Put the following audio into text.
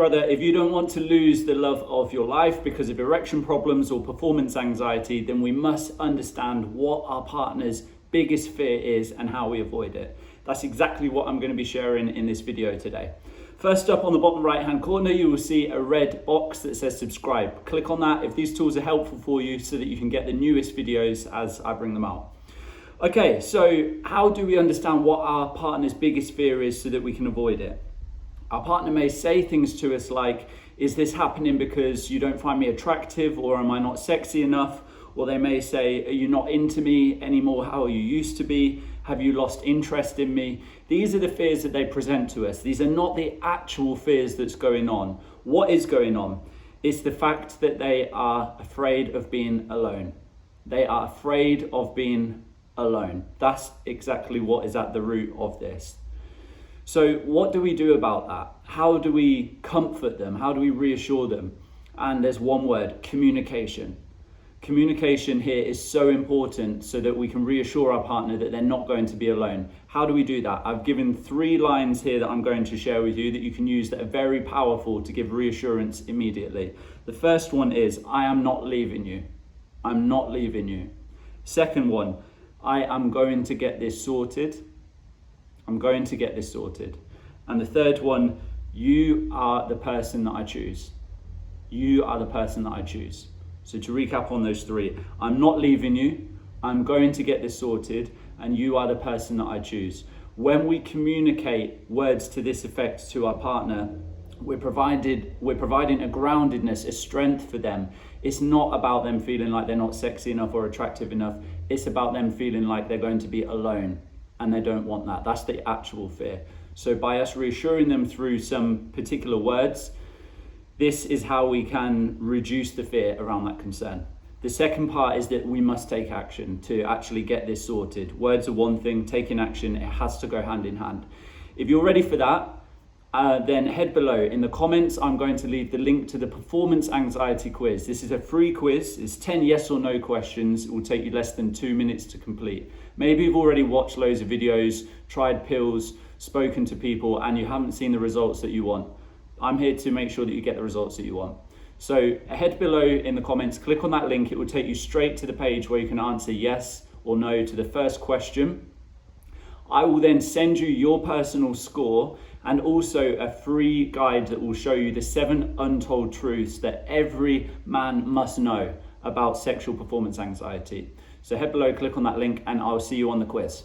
Brother, if you don't want to lose the love of your life because of erection problems or performance anxiety, then we must understand what our partner's biggest fear is and how we avoid it. That's exactly what I'm going to be sharing in this video today. First up, on the bottom right hand corner, you will see a red box that says subscribe. Click on that if these tools are helpful for you so that you can get the newest videos as I bring them out. Okay, so how do we understand what our partner's biggest fear is so that we can avoid it? Our partner may say things to us like, is this happening because you don't find me attractive, or am I not sexy enough? Or they may say, are you not into me anymore how you used to be? Have you lost interest in me? These are the fears that they present to us. These are not the actual fears that's going on. What is going on? It's the fact that they are afraid of being alone. They are afraid of being alone. That's exactly what is at the root of this. So what do we do about that? How do we comfort them? How do we reassure them? And there's one word: communication. Communication here is so important so that we can reassure our partner that they're not going to be alone. How do we do that? I've given 3 lines here that I'm going to share with you that you can use that are very powerful to give reassurance immediately. The first one is, I am not leaving you. I'm not leaving you. Second one, I am going to get this sorted. I'm going to get this sorted. And the third one, you are the person that I choose. You are the person that I choose. So to recap on those 3, I'm not leaving you, I'm going to get this sorted, and you are the person that I choose. When we communicate words to this effect to our partner, we're providing a groundedness, a strength for them. It's not about them feeling like they're not sexy enough or attractive enough. It's about them feeling like they're going to be alone, and they don't want that. That's the actual fear. So by us reassuring them through some particular words, this is how we can reduce the fear around that concern. The second part is that we must take action to actually get this sorted. Words are one thing, taking action, it has to go hand in hand. If you're ready for that, then head below. In the comments, I'm going to leave the link to the performance anxiety quiz. This is a free quiz. It's 10 yes or no questions. It will take you less than 2 minutes to complete. Maybe you've already watched loads of videos, tried pills, spoken to people, and you haven't seen the results that you want. I'm here to make sure that you get the results that you want. So head below in the comments, click on that link. It will take you straight to the page where you can answer yes or no to the first question. I will then send you your personal score and also a free guide that will show you the 7 untold truths that every man must know about sexual performance anxiety. So head below, click on that link, and I'll see you on the quiz.